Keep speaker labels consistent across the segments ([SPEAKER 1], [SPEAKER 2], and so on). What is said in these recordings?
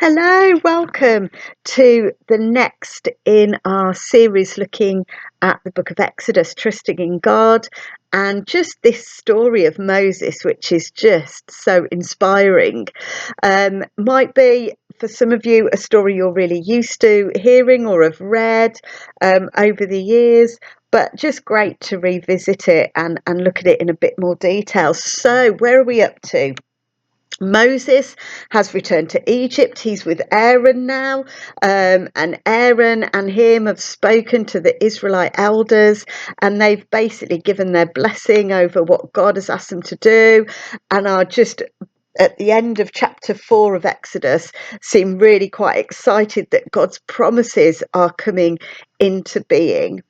[SPEAKER 1] Hello, welcome to the next in our series looking at the book of Exodus, trusting in God, and just this story of Moses, which is just so inspiring. Might be for some of you a story you're really used to hearing or have read over the years, but just great to revisit it and look at it in a bit more detail. So, where are we up to? Moses has returned to Egypt. He's with Aaron now, and Aaron and him have spoken to the Israelite elders, and they've basically given their blessing over what God has asked them to do, and are just at the end of chapter 4 of Exodus seem really quite excited that God's promises are coming into being.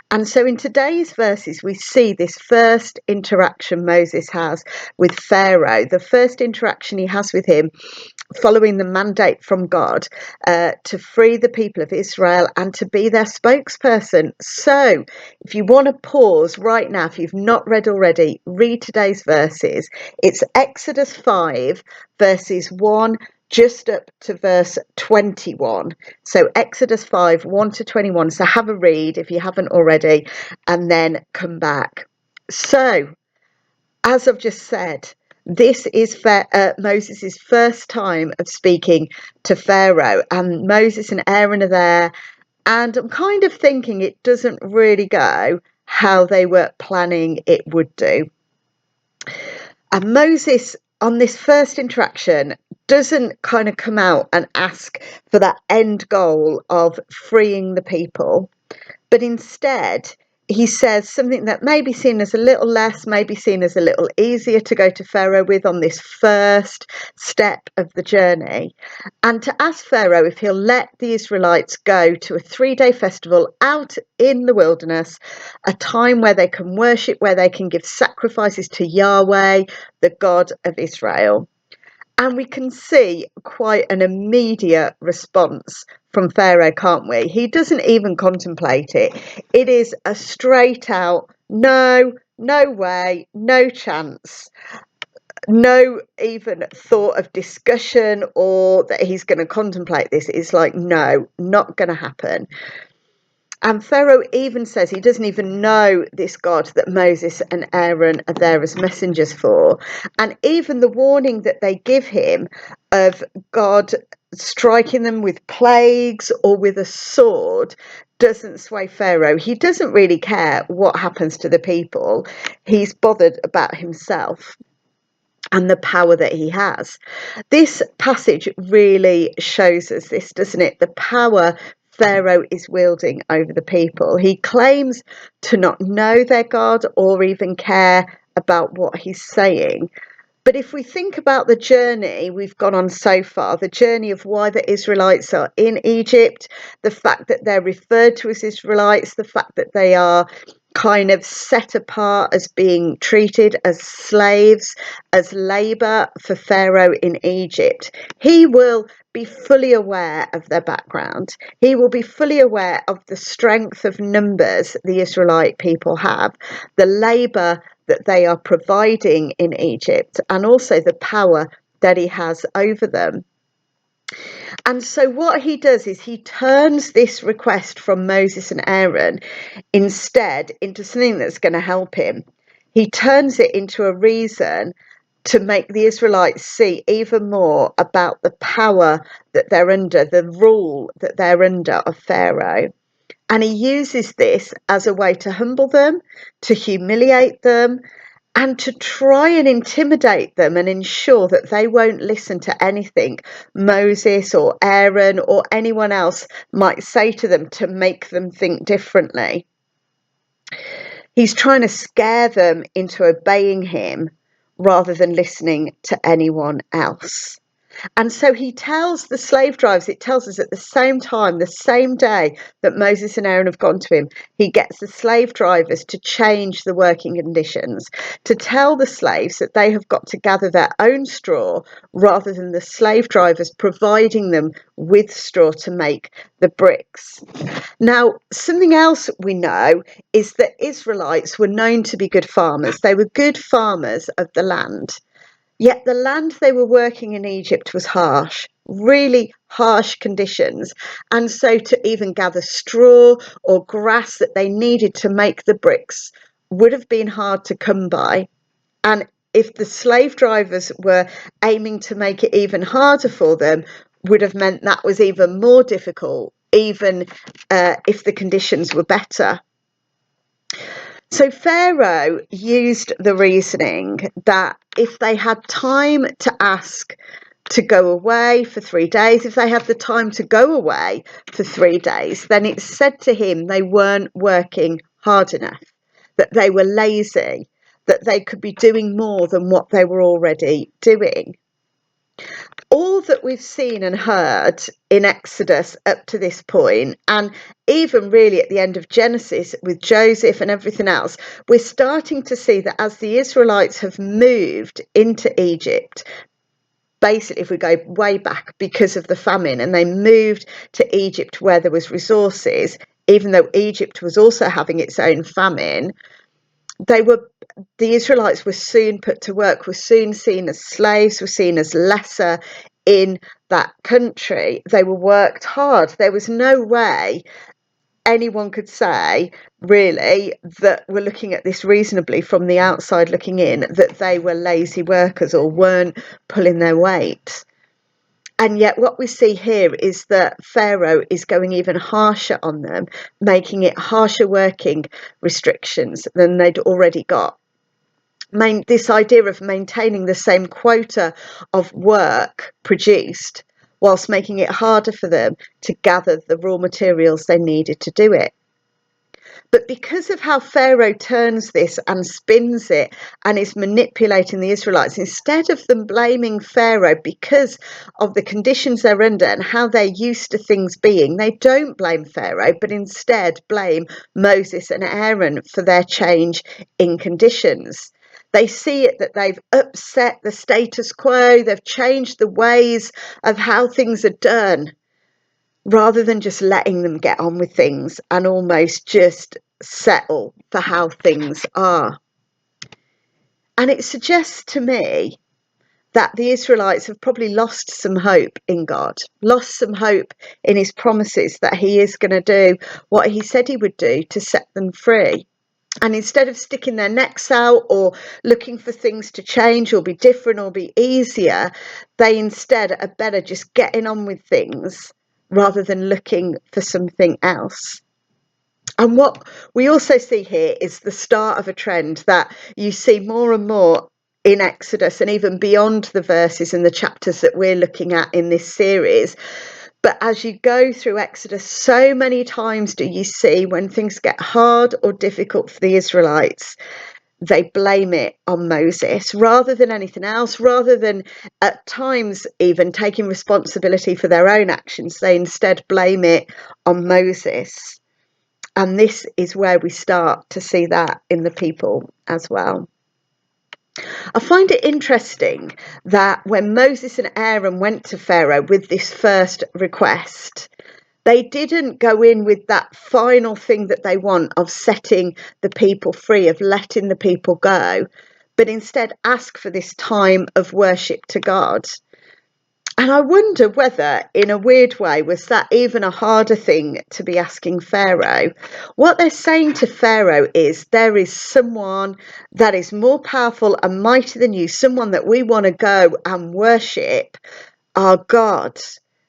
[SPEAKER 1] And so in today's verses, we see this first interaction Moses has with Pharaoh, the first interaction he has with him following the mandate from God to free the people of Israel and to be their spokesperson. So if you want to pause right now, if you've not read already, read today's verses. It's Exodus 5, verses 1 just up to verse 21. So Exodus 5, 1 to 21. So have a read if you haven't already, and then come back. So, as I've just said, this is Moses' first time of speaking to Pharaoh, and Moses and Aaron are there, and I'm kind of thinking it doesn't really go how they were planning it would do. And Moses, on this first interaction, doesn't kind of come out and ask for that end goal of freeing the people, but instead he says something that may be seen as a little less, may be seen as a little easier to go to Pharaoh with on this first step of the journey, and to ask Pharaoh if he'll let the Israelites go to a 3-day festival out in the wilderness, a time where they can worship, where they can give sacrifices to Yahweh, the God of Israel. And we can see quite an immediate response from Pharaoh, can't we? He doesn't even contemplate it. It is a straight out, no, no way, no chance. No even thought of discussion or that he's going to contemplate this. It's like, no, not going to happen. And Pharaoh even says he doesn't even know this God that Moses and Aaron are there as messengers for. And even the warning that they give him of God striking them with plagues or with a sword doesn't sway Pharaoh. He doesn't really care what happens to the people. He's bothered about himself and the power that he has. This passage really shows us this, doesn't it? The power Pharaoh is wielding over the people. He claims to not know their God or even care about what he's saying. But if we think about the journey we've gone on so far, the journey of why the Israelites are in Egypt, the fact that they're referred to as Israelites, the fact that they are kind of set apart as being treated as slaves, as labor for Pharaoh in Egypt, he will be fully aware of their background. He will be fully aware of the strength of numbers the Israelite people have, the labor that they are providing in Egypt, and also the power that he has over them. And so what he does is he turns this request from Moses and Aaron instead into something that's going to help him. He turns it into a reason to make the Israelites see even more about the power that they're under, the rule that they're under of Pharaoh. And he uses this as a way to humble them, to humiliate them, and to try and intimidate them and ensure that they won't listen to anything Moses or Aaron or anyone else might say to them to make them think differently. He's trying to scare them into obeying him rather than listening to anyone else. And so he tells the slave drivers, it tells us at the same time, the same day that Moses and Aaron have gone to him, he gets the slave drivers to change the working conditions, to tell the slaves that they have got to gather their own straw rather than the slave drivers providing them with straw to make the bricks. Now, something else we know is that Israelites were known to be good farmers. They were good farmers of the land. Yet the land they were working in Egypt was harsh. really harsh conditions. And so to even gather straw or grass that they needed to make the bricks would have been hard to come by. And if the slave drivers were aiming to make it even harder for them, would have meant that was even more difficult, even if the conditions were better. So Pharaoh used the reasoning that if they had time to ask to go away for 3 days, if they had the time to go away for 3 days, then it said to him they weren't working hard enough, that they were lazy, that they could be doing more than what they were already doing. All that we've seen and heard in Exodus up to this point, and even really at the end of Genesis with Joseph and everything else, we're starting to see that as the Israelites have moved into Egypt, basically if we go way back because of the famine, and they moved to Egypt where there was resources, even though Egypt was also having its own famine, the Israelites were soon put to work, were soon seen as slaves, were seen as lesser in that country. They were worked hard. There was no way anyone could say, really, that we're looking at this reasonably from the outside looking in, that they were lazy workers or weren't pulling their weight. And yet what we see here is that Pharaoh is going even harsher on them, making it harsher working restrictions than they'd already got. This idea of maintaining the same quota of work produced whilst making it harder for them to gather the raw materials they needed to do it. But because of how Pharaoh turns this and spins it and is manipulating the Israelites, instead of them blaming Pharaoh because of the conditions they're under and how they're used to things being, they don't blame Pharaoh, but instead blame Moses and Aaron for their change in conditions. They see it that they've upset the status quo, they've changed the ways of how things are done, rather than just letting them get on with things and almost just settle for how things are. And it suggests to me that the Israelites have probably lost some hope in God, lost some hope in his promises that he is going to do what he said he would do to set them free. And instead of sticking their necks out or looking for things to change or be different or be easier, they instead are better just getting on with things rather than looking for something else. And what we also see here is the start of a trend that you see more and more in Exodus and even beyond the verses and the chapters that we're looking at in this series. But as you go through Exodus, so many times do you see when things get hard or difficult for the Israelites, they blame it on Moses rather than anything else, rather than at times even taking responsibility for their own actions. They instead blame it on Moses. And this is where we start to see that in the people as well. I find it interesting that when Moses and Aaron went to Pharaoh with this first request, they didn't go in with that final thing that they want of setting the people free, of letting the people go, but instead ask for this time of worship to God. And I wonder whether, in a weird way, was that even a harder thing to be asking Pharaoh? What they're saying to Pharaoh is, there is someone that is more powerful and mighty than you, someone that we want to go and worship, our God,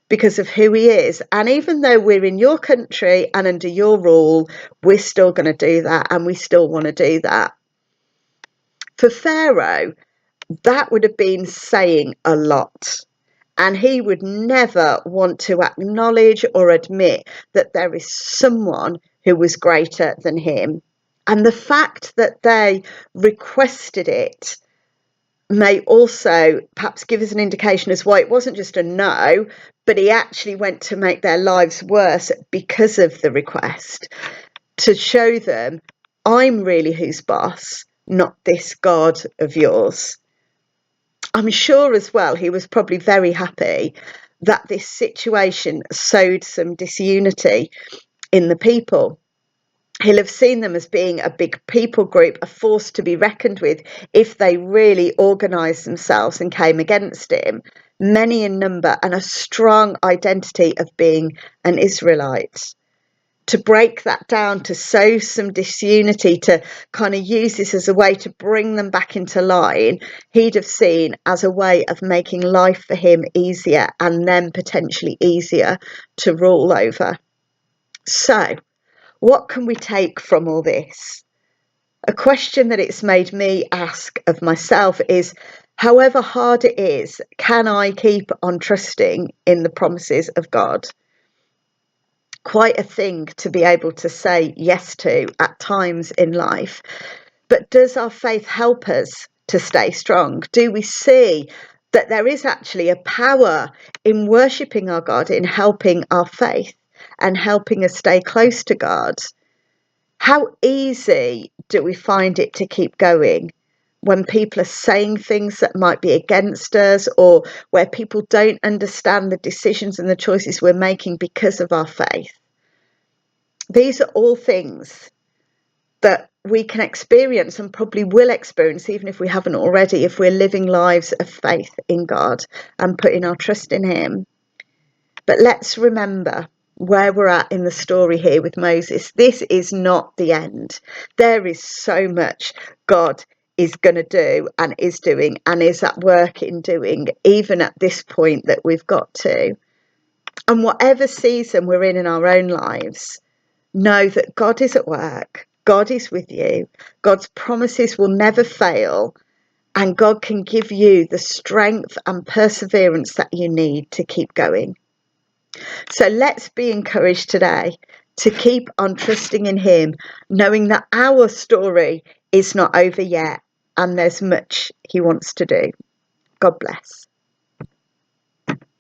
[SPEAKER 1] because of who he is. And even though we're in your country and under your rule, we're still going to do that, and we still want to do that. For Pharaoh, that would have been saying a lot. And he would never want to acknowledge or admit that there is someone who was greater than him. And the fact that they requested it may also perhaps give us an indication as why it wasn't just a no, but he actually went to make their lives worse because of the request, to show them, I'm really who's boss, not this God of yours. I'm sure as well he was probably very happy that this situation sowed some disunity in the people. He'll have seen them as being a big people group, a force to be reckoned with if they really organised themselves and came against him. many in number, and a strong identity of being an Israelite. To break that down, to sow some disunity, to kind of use this as a way to bring them back into line, he'd have seen as a way of making life for him easier and then potentially easier to rule over. So, what can we take from all this? A question that it's made me ask of myself is, however hard it is, can I keep on trusting in the promises of God? Quite a thing to be able to say yes to at times in life. But does our faith help us to stay strong? Do we see that there is actually a power in worshipping our God, in helping our faith and helping us stay close to God? How easy do we find it to keep going when people are saying things that might be against us, or where people don't understand the decisions and the choices we're making because of our faith? These are all things that we can experience and probably will experience, even if we haven't already, if we're living lives of faith in God and putting our trust in Him. But let's remember where we're at in the story here with Moses. This is not the end. There is so much God is going to do and is doing and is at work in doing, even at this point that we've got to. And whatever season we're in our own lives, know that God is at work. God is with you. God's promises will never fail. And God can give you the strength and perseverance that you need to keep going. So let's be encouraged today to keep on trusting in Him, knowing that our story is not over yet and there's much He wants to do. God bless.